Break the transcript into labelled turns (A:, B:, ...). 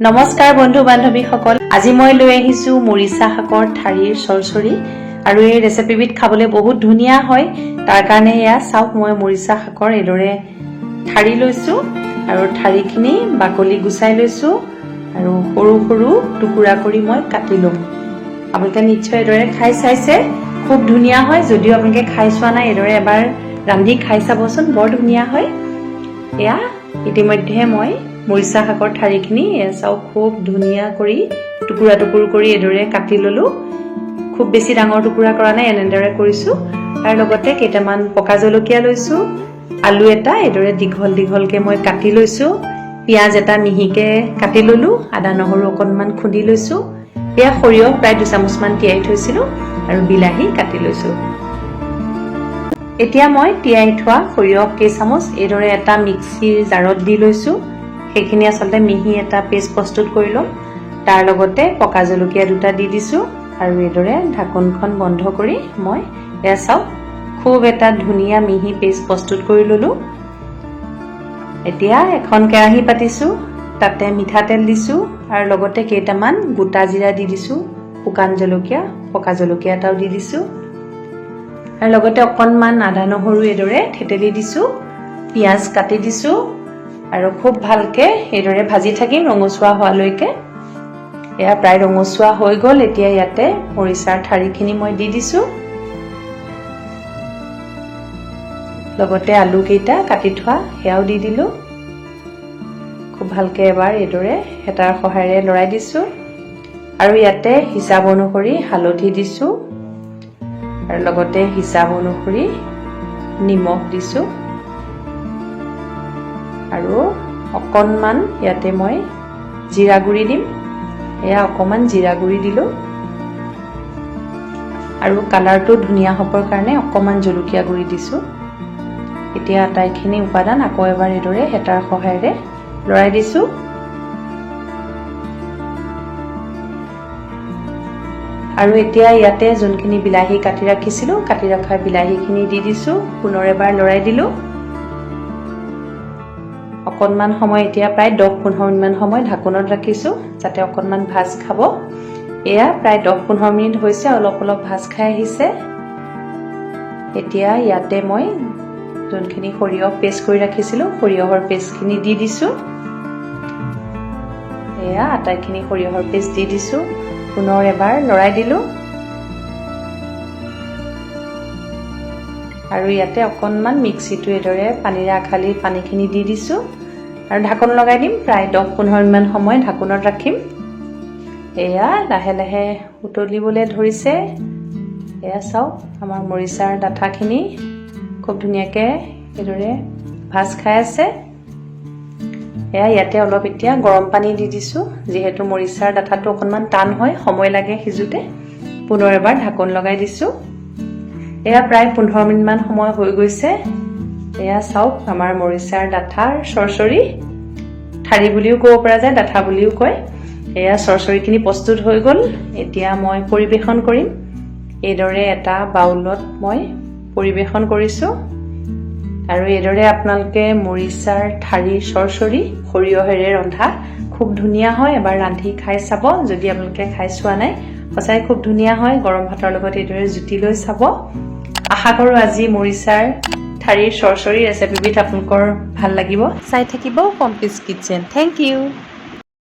A: নমস্কাৰ বন্ধু বান্ধৱীসকল, আজি মই লৈ আহিছো মৰিচা শাকৰ ঠাৰিৰ চৰচৰি আৰু এই ৰেচিপিবিধ খাবলৈ বহুত ধুনীয়া হয়। তাৰ কাৰণে এয়া চাওক, মই মৰিচা শাকৰ এইদৰে ঠাৰি লৈছো আৰু ঠাৰিখিনি বাকলি গুচাই লৈছো আৰু সৰু সৰু টুকুৰা কৰি মই কাটি লম। আপোনালোকে নিশ্চয় এইদৰে খাই চাইছে, খুব ধুনীয়া হয়। যদিও আপোনালোকে খাই চোৱা নাই, এইদৰে এবাৰ ৰান্ধি খাই চাবচোন, বৰ ধুনীয়া হয়। এয়া ইতিমধ্যে মই মৰিচা শাকৰ ঠাৰিখিনি চাওক খুব ধুনীয়া কৰি টুকুৰা কৰি এইদৰে কাটি ললো। খুব বেছি ডাঙৰ টুকুৰা কৰা নাই, এনেদৰে কৰিছো। তাৰ লগতে কেইটামান পকা জলকীয়া লৈছো, আলু এটা এইদৰে দীঘল দীঘলকে মই কাটি লৈছো, পিঁয়াজ এটা মিহিকে কাটি ললো, আদা নহৰু অকণমান খুন্দি লৈছো, এয়া সৰিয়হ প্ৰায় 2 চামুচমান তিয়াই থৈছিলো আৰু বিলাহী কাটি লৈছো। এতিয়া মই তিয়াই থোৱা সৰিয়হ কেইচামুচ এইদৰে এটা মিক্সিৰ জাৰত দি লৈছো। সেইখিনি আচলতে মিহি এটা পেষ্ট প্ৰস্তুত কৰি লম। তাৰ লগতে পকা জলকীয়া দুটা দি দিছো আৰু এইদৰে ঢাকনখন বন্ধ কৰি মই এয়া চাওক খুব এটা ধুনীয়া মিহি পেষ্ট প্ৰস্তুত কৰি ললো। এতিয়া এখন কেৰাহী পাতিছো, তাতে মিঠাতেল দিছো আৰু লগতে কেইটামান গোটা জিৰা দি দিছো, শুকান জলকীয়া পকা জলকীয়া এটাও দি দিছো আৰু লগতে অকণমান আদা নহৰু এইদৰে থেতেলি দিছো, পিঁয়াজ কাটি দিছো আৰু খুব ভালকে এইদৰে ভাজি থাকিম ৰঙচুৱা হোৱালৈকে। এয়া প্ৰায় ৰঙচুৱা হৈ গ'ল। এতিয়া ইয়াতে মৰিচাৰ ঠাৰিখিনি মই দি দিছো, লগতে আলু কেইটা কাটি থোৱা সেয়াও দি দিলো। খুব ভালকে এবাৰ এইদৰে হেতাৰ সহায়েৰে লৰাই দিছো আৰু ইয়াতে হিচাপ অনুসৰি হালধি দিছো আৰু লগতে হিচাপ অনুসৰি নিমখ দিছো আৰু অকণমান ইয়াতে মই জিৰা গুৰি দিম। এয়া অকণমান জিৰা গুৰি দিলো আৰু কালাৰটো ধুনীয়া হ'বৰ কাৰণে অকণমান জলকীয়া গুৰি দিছো। এতিয়া আটাইখিনি উপাদান আকৌ এবাৰ এইদৰে হেতাৰ সহায়েৰে লৰাই দিছো আৰু এতিয়া ইয়াতে যোনখিনি বিলাহী কাটি ৰাখিছিলো, কাটি ৰখা বিলাহীখিনি দি দিছো, পুনৰ এবাৰ লৰাই দিলো। অকণমান সময় এতিয়া প্ৰায় 10-15 মিনিটমান সময় ঢাকোনত ৰাখিছো যাতে অকণমান ভাজ খাব। এয়া প্ৰায় 10-15 মিনিট হৈছে, অলপ অলপ ভাজ খাই আহিছে। এতিয়া ইয়াতে মই যোনখিনি সৰিয়হ পেষ্ট কৰি ৰাখিছিলো, সৰিয়হৰ পেষ্টখিনি দি দিছো। এয়া আটাইখিনি সৰিয়হৰ পেষ্ট দি দিছো, পুনৰ এবাৰ লৰাই দিলো আৰু ইয়াতে অকণমান মিক্সিটো এইদৰে পানীৰে আখালি পানীখিনি দি দিছো আৰু ঢাকন লগাই দিম। প্ৰায় 10-15 মিনিটমান সময় ঢাকোনত ৰাখিম। এয়া লাহে লাহে উতলিবলৈ ধৰিছে। এয়া চাওক আমাৰ মৰিচাৰ ডাঠাখিনি খুব ধুনীয়াকৈ এইদৰে ভাজ খাই আছে। এয়া ইয়াতে অলপ এতিয়া গৰম পানী দি দিছো, যিহেতু মৰিচাৰ ডাঠাটো অকণমান টান হয়, সময় লাগে সিজোতে। পুনৰ এবাৰ ঢাকন লগাই দিছো। এয়া প্ৰায় 15 মিনিটমান সময় হৈ গৈছে। এয়া চাওক আমাৰ মৰিচাৰ ডাঠাৰ চৰচৰি, ঠাৰি বুলিও ক'ব পৰা যায়, ডাঠা বুলিও কয়। এয়া চৰচৰিখিনি প্ৰস্তুত হৈ গ'ল। এতিয়া মই পৰিৱেশন কৰিম। এইদৰে এটা বাউলত মই পৰিৱেশন কৰিছো আৰু এইদৰে আপোনালোকে মৰিচাৰ ঠাৰিৰ চৰচৰি সৰিয়হেৰে ৰন্ধা খুব ধুনীয়া হয়। এবাৰ ৰান্ধি খাই চাব, যদি আপোনালোকে খাই চোৱা নাই। সঁচাই খুব ধুনীয়া হয়। গৰম ভাতৰ লগত এইদৰে জুতি লৈ চাব। আশা কৰোঁ আজি মৰিচাৰ ঠাৰিৰ চৰচৰি ৰেচিপিবিধ আপোনালোকৰ ভাল লাগিব। চাই থাকিব পম্পিজ কিটচেন। Thank U.